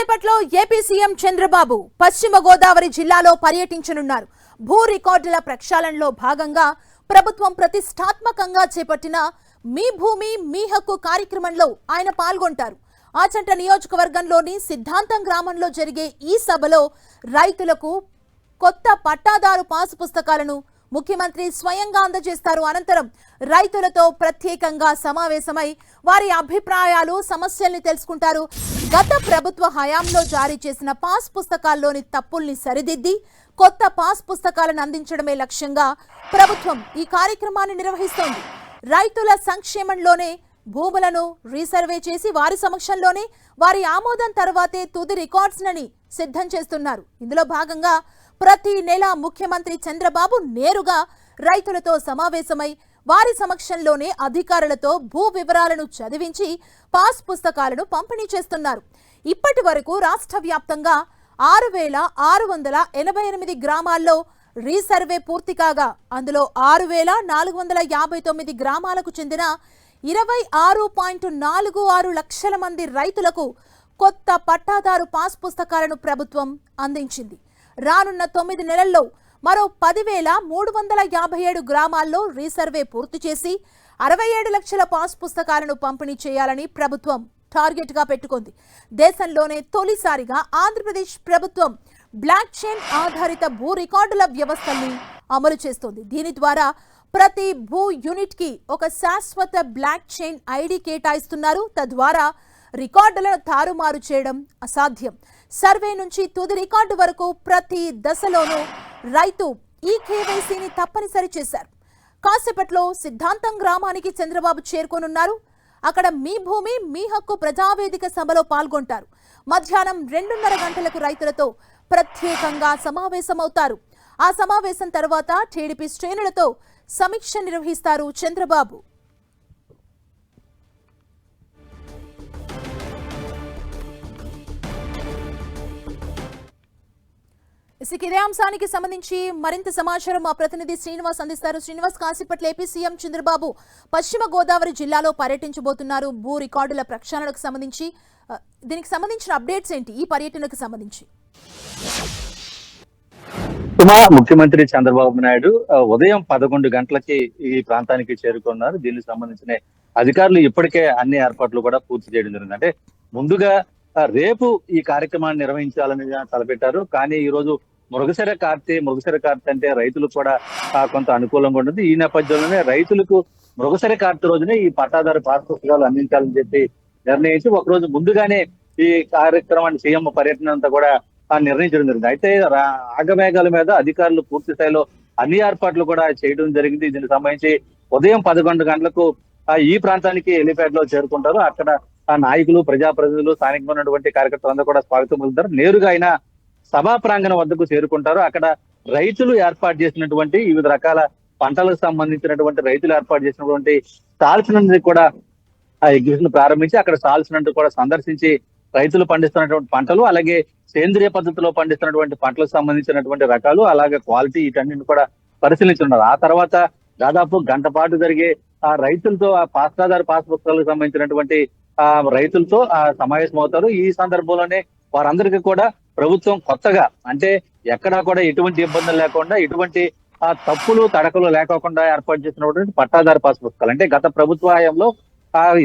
కాసేపట్లో AP CM Chandrababu పశ్చిమ గోదావరి జిల్లాలో పర్యటించనున్నారు. భూ రికార్డుల ప్రక్షాళనలో భాగంగా ప్రభుత్వం ప్రతిష్టాత్మకంగా చేపట్టిన మీ భూమి మీ హక్కు కార్యక్రమంలో ఆయన పాల్గొంటారు. ఆచంట నియోజకవర్గంలోని సిద్ధాంతం గ్రామంలో జరిగే ఈ సభలో రైతులకు కొత్త పట్టాదారు పాసు పుస్తకాలను ముఖ్యమంత్రి స్వయంగా అందజేస్తారు. అనంతరం రైతులతో ప్రత్యేకంగా సమావేశమై వారి అభిప్రాయాలు సమస్యల్ని తెలుసుకుంటారు. గత ప్రభుత్వ హయాంలో జారీ చేసిన పాస్ పుస్తకాల్లోని తప్పుల్ని సరిదిద్ది కొత్త పాస్ పుస్తకాలను అందించడమే లక్ష్యంగా ప్రభుత్వం ఈ కార్యక్రమాన్ని నిర్వహిస్తోంది. రైతుల సంక్షేమంలోనే భూములను రీసర్వే చేసి వారి సమక్షంలోనే వారి ఆమోదం తర్వాతే తుది రికార్డ్స్ని సిద్ధం చేస్తున్నారు. ఇందులో భాగంగా ప్రతి నెల ముఖ్యమంత్రి చంద్రబాబు నేరుగా రైతులతో సమావేశమై వారి సమక్షంలోనే అధికారులతో భూ వివరాలను చదివించి పాస్ పుస్తకాలను పంపిణీ చేస్తున్నారు. ఇప్పటి వరకు రాష్ట్ర వ్యాప్తంగా 6,688 గ్రామాల్లో రీసర్వే పూర్తి కాగా అందులో 6,459 గ్రామాలకు చెందిన 26.46 లక్షల మంది రైతులకు కొత్త పట్టాదారు పాస్ పుస్తకాలను ప్రభుత్వం అందించింది. రానున్న 9 నెలల్లో మరో 10,357 గ్రామాల్లో రీసర్వే పూర్తి చేసి 67 లక్షల పాస్ పుస్తకాలను పంపిణీ చేయాలని ప్రభుత్వం టార్గెట్ గా పెట్టుకుంది. దేశంలోనే తొలిసారిగా ఆంధ్రప్రదేశ్ ప్రభుత్వం బ్లాక్ చైన్ ఆధారిత భూ రికార్డుల వ్యవస్థల్ని అమలు చేస్తోంది. దీని ద్వారా ప్రతి భూ యూనిట్ కి ఒక శాశ్వత బ్లాక్ చైన్ ఐడి కేటాయిస్తున్నారు. తద్వారా రికార్డులను తారుమారు చేయడం అసాధ్యం. సర్వే నుంచి తుది రికార్డు వరకు ప్రతి దశలోనూ రైతు ఈ కేవైసీని తప్పనిసరి చేశారు. కాసేపట్లో సిద్ధాంతం గ్రామానికి చంద్రబాబు చేరుకోనున్నారు. అక్కడ మీ భూమి మీ హక్కు ప్రజావేదిక సభలో పాల్గొంటారు. మధ్యాహ్నం 2:30 గంటలకు రైతులతో ప్రత్యేకంగా సమావేశమవుతారు. ఆ సమావేశం తర్వాత టీడీపీ శ్రేణులతో సమీక్ష నిర్వహిస్తారు చంద్రబాబు. ఇదే అంశానికి సంబంధించి మరింత సమాచారం మా ప్రతినిధి శ్రీనివాస్ అందిస్తారు. శ్రీనివాస్, కాసేపట్ల ఏపీ సీఎం చంద్రబాబు పశ్చిమ గోదావరి జిల్లాలో పర్యటించబోతున్నారు. భూ రికార్డుల ప్రక్షాళనకు సంబంధించి దీనికి సంబంధించిన అప్డేట్స్ ఏంటి ఈ పర్యటనకు సంబంధించి? ముఖ్యమంత్రి చంద్రబాబు నాయుడు ఉదయం 11 గంటలకి ఈ ప్రాంతానికి చేరుకున్నారు. దీనికి సంబంధించిన అధికారులు ఇప్పటికే అన్ని ఏర్పాట్లు కూడా పూర్తి చేయడం జరిగింది. అంటే ముందుగా రేపు ఈ కార్యక్రమాన్ని నిర్వహించాలని తలపెట్టారు. కానీ ఈ రోజు మృగశిర కార్తె అంటే రైతులకు కూడా కొంత అనుకూలంగా ఉంటుంది. ఈ నేపథ్యంలోనే రైతులకు మృగశిర కార్తె రోజునే ఈ పట్టాదారు పాస్ పుస్తకాలు అందించాలని చెప్పి నిర్ణయించి ఒకరోజు ముందుగానే ఈ కార్యక్రమాన్ని సీఎం పర్యటన అంతా కూడా నిర్ణయించడం జరిగింది. అయితే ఆగమేఘాల మీద అధికారులు పూర్తి స్థాయిలో అన్ని ఏర్పాట్లు కూడా చేయడం జరిగింది. దీనికి సంబంధించి ఉదయం 11 గంటలకు ఈ ప్రాంతానికి హెలిప్యాడ్ లో చేరుకుంటారు. అక్కడ నాయకులు, ప్రజాప్రతినిధులు, స్థానికంగా ఉన్నటువంటి కార్యకర్తలందరూ కూడా స్వాగతం పలుకుతారు. నేరుగా ఆయన సభా ప్రాంగణం వద్దకు చేరుకుంటారు. అక్కడ రైతులు ఏర్పాటు చేసినటువంటి వివిధ రకాల పంటలకు సంబంధించినటువంటి రైతులు ఏర్పాటు చేసినటువంటి స్టాల్స్ నుండి కూడా ఆ ఎగ్జిబిషన్ ప్రారంభించి అక్కడ స్టాల్స్ నుండి కూడా సందర్శించి రైతులు పండిస్తున్నటువంటి పంటలు, అలాగే సేంద్రియ పద్ధతిలో పండిస్తున్నటువంటి పంటలకు సంబంధించినటువంటి రకాలు, అలాగే క్వాలిటీ వీటన్నిటిని కూడా పరిశీలించున్నారు. ఆ తర్వాత దాదాపు గంట పాటు జరిగే ఆ రైతులతో ఆ పట్టాదారు పాస్ పుస్తకాలకు సంబంధించినటువంటి రైతులతో సమావేశం అవుతారు. ఈ సందర్భంలోనే వారందరికీ కూడా ప్రభుత్వం కొత్తగా, అంటే ఎక్కడా కూడా ఎటువంటి ఇబ్బందులు లేకుండా, ఎటువంటి తప్పులు తడకలు లేకోకుండా ఏర్పాటు చేసినటువంటి పట్టాదారు పాస్ పుస్తకాలు, అంటే గత ప్రభుత్వ హయాంలో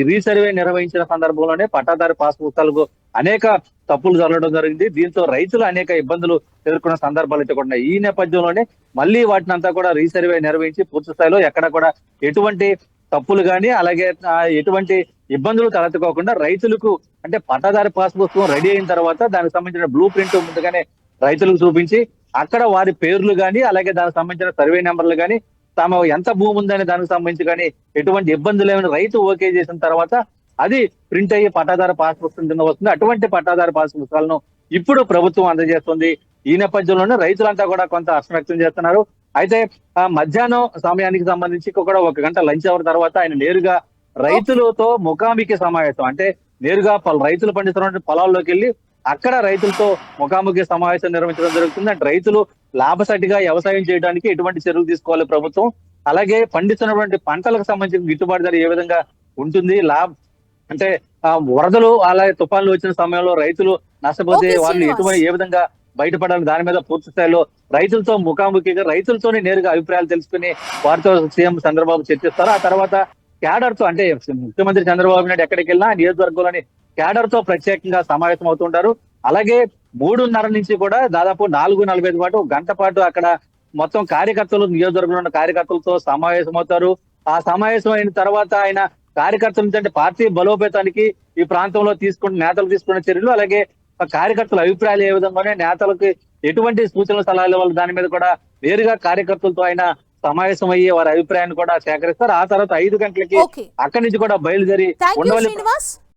రీసర్వే నిర్వహించిన సందర్భంలోనే పట్టాదారు పాస్ పుస్తకాలకు అనేక తప్పులు జరగడం జరిగింది. దీంతో రైతులు అనేక ఇబ్బందులు ఎదుర్కొన్న సందర్భాలు అయితే కూడా ఈ నేపథ్యంలోనే మళ్ళీ వాటిని అంతా కూడా రీసర్వే నిర్వహించి పూర్తి స్థాయిలో ఎక్కడ కూడా ఎటువంటి తప్పులు కానీ, అలాగే ఎటువంటి ఇబ్బందులు తలెత్తుకోకుండా రైతులకు, అంటే పట్టాదారు పాస్ పుస్తకం రెడీ అయిన తర్వాత దానికి సంబంధించిన బ్లూ ప్రింట్ ముందుగానే రైతులకు చూపించి అక్కడ వారి పేర్లు కానీ, అలాగే దానికి సంబంధించిన సర్వే నెంబర్లు కానీ, తాము ఎంత భూమి ఉందని దానికి సంబంధించి కానీ ఎటువంటి ఇబ్బందులు ఏమైనా రైతు ఓకే చేసిన తర్వాత అది ప్రింట్ అయ్యి పట్టాదారు పాస్ పుస్తకం కింద వస్తుంది. అటువంటి పట్టాదారు పాస్ పుస్తకాలను ఇప్పుడు ప్రభుత్వం అందజేస్తుంది. ఈ నేపథ్యంలోనే రైతులంతా కూడా కొంత హర్షం వ్యక్తం చేస్తున్నారు. అయితే మధ్యాహ్నం సమయానికి సంబంధించి కూడా 1 గంట లంచ్ అవర్ తర్వాత ఆయన నేరుగా రైతులతో ముఖాముఖి సమావేశం, అంటే నేరుగా రైతులు పండిస్తున్నటువంటి పొలాల్లోకి వెళ్ళి అక్కడ రైతులతో ముఖాముఖి సమావేశం నిర్వహించడం జరుగుతుంది. అంటే రైతులు లాభసాటిగా వ్యవసాయం చేయడానికి ఎటువంటి చర్యలు తీసుకోవాలి ప్రభుత్వం, అలాగే పండిస్తున్నటువంటి పంటలకు సంబంధించిన గిట్టుబాటు ధర ఏ విధంగా ఉంటుంది, అంటే వరదలు అలాగే తుఫాన్లు వచ్చిన సమయంలో రైతులు నష్టపోతే ఓకే, వాళ్ళు శ్రీనివాస్. ఏ విధంగా బయటపడాలి దాని మీద పూర్తి స్థాయిలో రైతులతో ముఖాముఖిగా రైతులతోనే నేరుగా అభిప్రాయాలు తెలుసుకుని వారితో సీఎం చంద్రబాబు చర్చిస్తారు. ఆ తర్వాత క్యాడర్ తో అంటే ముఖ్యమంత్రి చంద్రబాబు నాయుడు ఎక్కడికి వెళ్ళినా ఆ నియోజకవర్గంలోని క్యాడర్ తో ప్రత్యేకంగా సమావేశం అవుతుంటారు. అలాగే 3:30 నుంచి కూడా దాదాపు 4:45 పాటు ఒక గంట పాటు అక్కడ మొత్తం కార్యకర్తలు నియోజకవర్గంలో ఉన్న కార్యకర్తలతో సమావేశం అవుతారు. ఆ సమావేశం అయిన తర్వాత ఆయన కార్యకర్తల నుంచి అంటే పార్టీ బలోపేతానికి ఈ ప్రాంతంలో నేతలు తీసుకున్న చర్యలు, అలాగే ఆ కార్యకర్తల అభిప్రాయాలు ఏ విధంగానే నేతలకు ఎటువంటి సూచనలు సలహాలు ఇవ్వాలి దాని మీద కూడా నేరుగా కార్యకర్తలతో ఆయన సమావేశం అయ్యి వారి అభిప్రాయాన్ని కూడా సేకరిస్తారు. ఆ తర్వాత 5 గంటలకి ఓకే, అక్కడి నుంచి కూడా బయలుదేరి థ్యాంక్ యూ ఉండవల్లి శ్రీనివాస్.